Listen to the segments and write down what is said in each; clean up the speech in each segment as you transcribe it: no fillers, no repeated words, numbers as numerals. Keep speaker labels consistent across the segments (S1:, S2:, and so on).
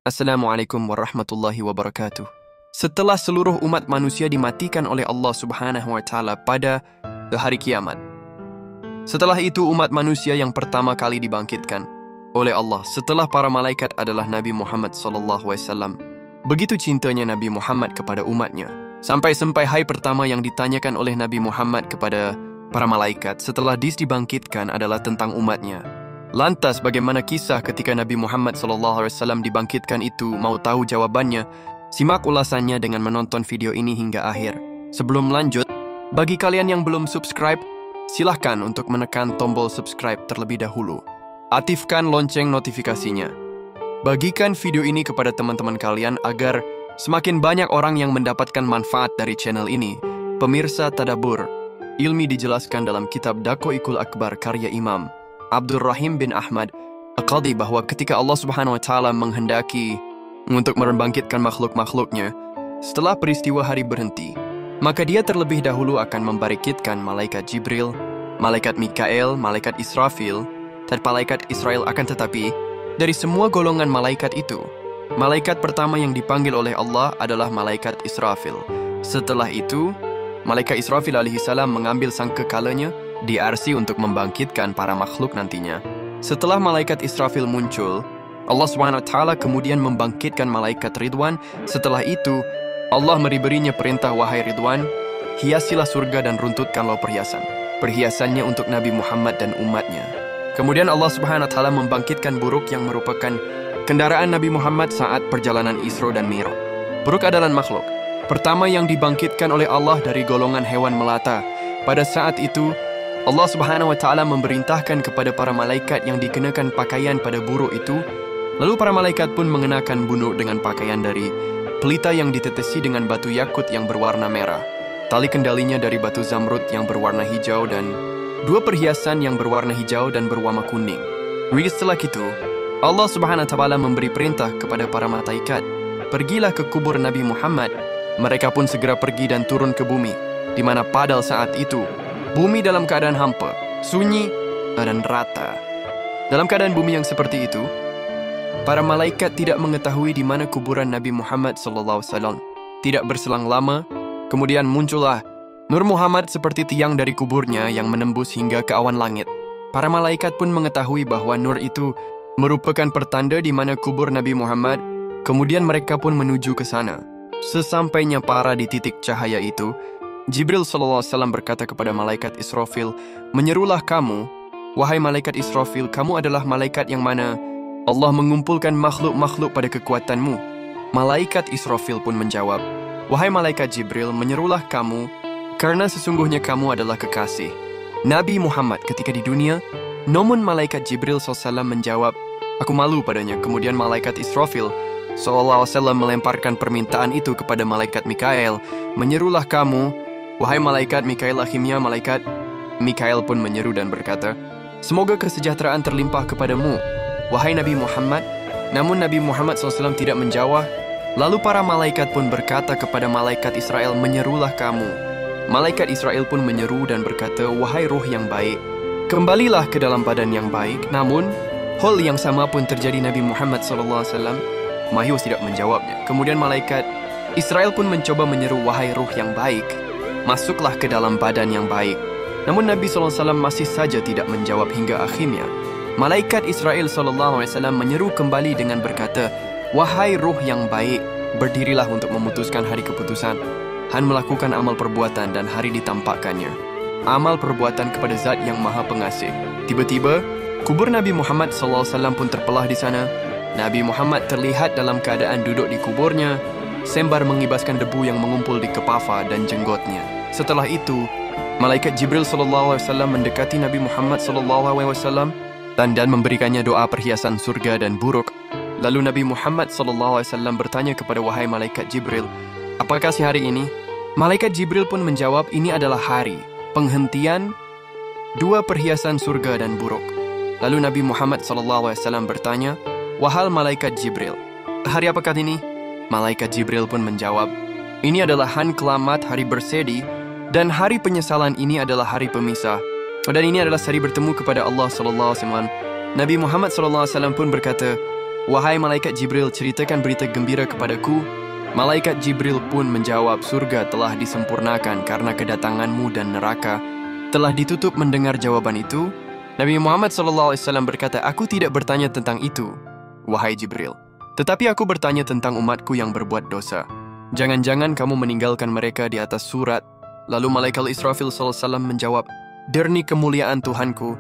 S1: Assalamualaikum warahmatullahi wabarakatuh. Setelah seluruh umat manusia dimatikan oleh Allah Subhanahu wa Ta'ala pada hari kiamat, setelah itu umat manusia yang pertama kali dibangkitkan oleh Allah setelah para malaikat adalah Nabi Muhammad SAW. Begitu cintanya Nabi Muhammad kepada umatnya, sampai-sampai hai pertama yang ditanyakan oleh Nabi Muhammad kepada para malaikat setelah dibangkitkan adalah tentang umatnya. Lantas bagaimana kisah ketika Nabi Muhammad SAW dibangkitkan itu? Mau tahu jawabannya? Simak ulasannya dengan menonton video ini hingga akhir. Sebelum lanjut, bagi kalian yang belum subscribe, silahkan untuk menekan tombol subscribe terlebih dahulu. Aktifkan lonceng notifikasinya. Bagikan video ini kepada teman-teman kalian agar semakin banyak orang yang mendapatkan manfaat dari channel ini. Pemirsa Tadabbur, ilmi dijelaskan dalam kitab Daqaiqul Akbar karya Imam Abdurrahim bin Ahmad Al-Qadhi bahwa ketika Allah Subhanahu wa Ta'ala menghendaki untuk membangkitkan makhluk-makhluknya setelah peristiwa hari berhenti, maka dia terlebih dahulu akan membangkitkan malaikat Jibril, malaikat Mikael, malaikat Israfil, dan malaikat Israel. Akan tetapi dari semua golongan malaikat itu, malaikat pertama yang dipanggil oleh Allah adalah malaikat Israfil. Setelah itu, malaikat Israfil alaihissalam mengambil sangkakalanya di arsy untuk membangkitkan para makhluk nantinya. Setelah malaikat Israfil muncul, Allah SWT kemudian membangkitkan malaikat Ridwan. Setelah itu, Allah memberinya perintah, wahai Ridwan, hiasilah surga dan runtutkanlah perhiasan. Perhiasannya untuk Nabi Muhammad dan umatnya. Kemudian Allah SWT membangkitkan buruk yang merupakan kendaraan Nabi Muhammad saat perjalanan Isra dan Mi'raj. Buruk adalah makhluk pertama yang dibangkitkan oleh Allah dari golongan hewan melata. Pada saat itu, Allah Subhanahu wa Ta'ala memerintahkan kepada para malaikat yang dikenakan pakaian pada buruk itu. Lalu para malaikat pun mengenakan buruk dengan pakaian dari pelita yang ditetesi dengan batu yakut yang berwarna merah. Tali kendalinya dari batu zamrud yang berwarna hijau dan dua perhiasan yang berwarna hijau dan berwarna kuning. Setelah itu, Allah Subhanahu wa Ta'ala memberi perintah kepada para malaikat, pergilah ke kubur Nabi Muhammad. Mereka pun segera pergi dan turun ke bumi, di mana pada saat itu bumi dalam keadaan hampa, sunyi, dan rata. Dalam keadaan bumi yang seperti itu, para malaikat tidak mengetahui di mana kuburan Nabi Muhammad SAW. Tidak berselang lama, kemudian muncullah Nur Muhammad seperti tiang dari kuburnya yang menembus hingga ke awan langit. Para malaikat pun mengetahui bahwa nur itu merupakan pertanda di mana kubur Nabi Muhammad. Kemudian mereka pun menuju ke sana. Sesampainya para di titik cahaya itu, Jibril SAW berkata kepada malaikat Israfil, menyerulah kamu, wahai malaikat Israfil, kamu adalah malaikat yang mana Allah mengumpulkan makhluk-makhluk pada kekuatanmu. Malaikat Israfil pun menjawab, wahai malaikat Jibril, menyerulah kamu, karena sesungguhnya kamu adalah kekasih Nabi Muhammad ketika di dunia. Namun malaikat Jibril SAW menjawab, aku malu padanya. Kemudian malaikat Israfil SAW melemparkan permintaan itu kepada malaikat Mikael, menyerulah kamu, wahai malaikat Mikael akhirnya malaikat Mikael pun menyeru dan berkata, semoga kesejahteraan terlimpah kepadamu, wahai Nabi Muhammad. Namun Nabi Muhammad SAW tidak menjawab. Lalu para malaikat pun berkata kepada malaikat Israel, menyerulah kamu. Malaikat Israel pun menyeru dan berkata, wahai ruh yang baik, kembalilah ke dalam badan yang baik. Namun hal yang sama pun terjadi. Nabi Muhammad SAW mayus tidak menjawabnya. Kemudian malaikat Israel pun mencoba menyeru, wahai ruh yang baik, masuklah ke dalam badan yang baik. Namun Nabi SAW masih saja tidak menjawab hingga akhirnya malaikat Israel SAW menyeru kembali dengan berkata, wahai ruh yang baik, berdirilah untuk memutuskan hari keputusan. Han melakukan amal perbuatan dan hari ditampakkannya. Amal perbuatan kepada Zat yang Maha Pengasih. Tiba-tiba, kubur Nabi Muhammad SAW pun terpelah di sana. Nabi Muhammad terlihat dalam keadaan duduk di kuburnya, sembar mengibaskan debu yang mengumpul di kepafa dan jenggotnya. Setelah itu, malaikat Jibril SAW mendekati Nabi Muhammad SAW dan memberikannya doa perhiasan surga dan buruk. Lalu Nabi Muhammad SAW bertanya kepada wahai malaikat Jibril, apakah si hari ini? Malaikat Jibril pun menjawab, ini adalah hari penghentian dua perhiasan surga dan buruk. Lalu Nabi Muhammad SAW bertanya, wahai malaikat Jibril, hari apakah ini? Malaikat Jibril pun menjawab, ini adalah hari kelamat, hari bersedih, dan hari penyesalan. Ini adalah hari pemisah. Dan ini adalah hari bertemu kepada Allah SAW. Nabi Muhammad SAW pun berkata, Wahai malaikat Jibril, ceritakan berita gembira kepadaku. Malaikat Jibril pun menjawab, surga telah disempurnakan karena kedatanganmu dan neraka telah ditutup. Mendengar jawaban itu, Nabi Muhammad SAW berkata, aku tidak bertanya tentang itu, wahai Jibril. Tetapi aku bertanya tentang umatku yang berbuat dosa. Jangan-jangan kamu meninggalkan mereka di atas surat. Lalu malaikat Israfil SAW menjawab, demi kemuliaan Tuhanku,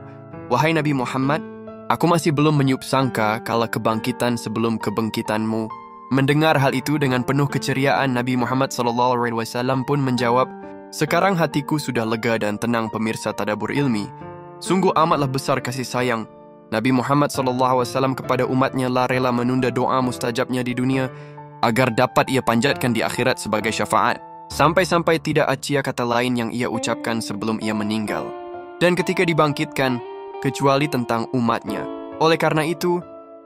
S1: wahai Nabi Muhammad, aku masih belum meniup sangka kala kebangkitan sebelum kebangkitanmu. Mendengar hal itu dengan penuh keceriaan, Nabi Muhammad SAW pun menjawab, sekarang hatiku sudah lega dan tenang. Pemirsa Tadabbur Ilmi, sungguh amatlah besar kasih sayang Nabi Muhammad SAW kepada umatnya, lah rela menunda doa mustajabnya di dunia agar dapat ia panjatkan di akhirat sebagai syafaat. Sampai-sampai tidak acia kata lain yang ia ucapkan sebelum ia meninggal dan ketika dibangkitkan, kecuali tentang umatnya. Oleh karena itu,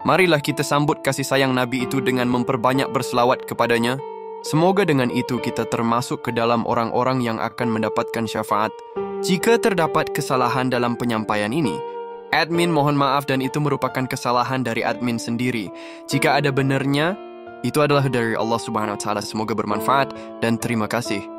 S1: marilah kita sambut kasih sayang Nabi itu dengan memperbanyak berselawat kepadanya. Semoga dengan itu kita termasuk ke dalam orang-orang yang akan mendapatkan syafaat. Jika terdapat kesalahan dalam penyampaian ini, admin mohon maaf dan itu merupakan kesalahan dari admin sendiri. Jika ada benarnya, itu adalah dari Allah Subhanahu wa Ta'ala. Semoga bermanfaat dan terima kasih.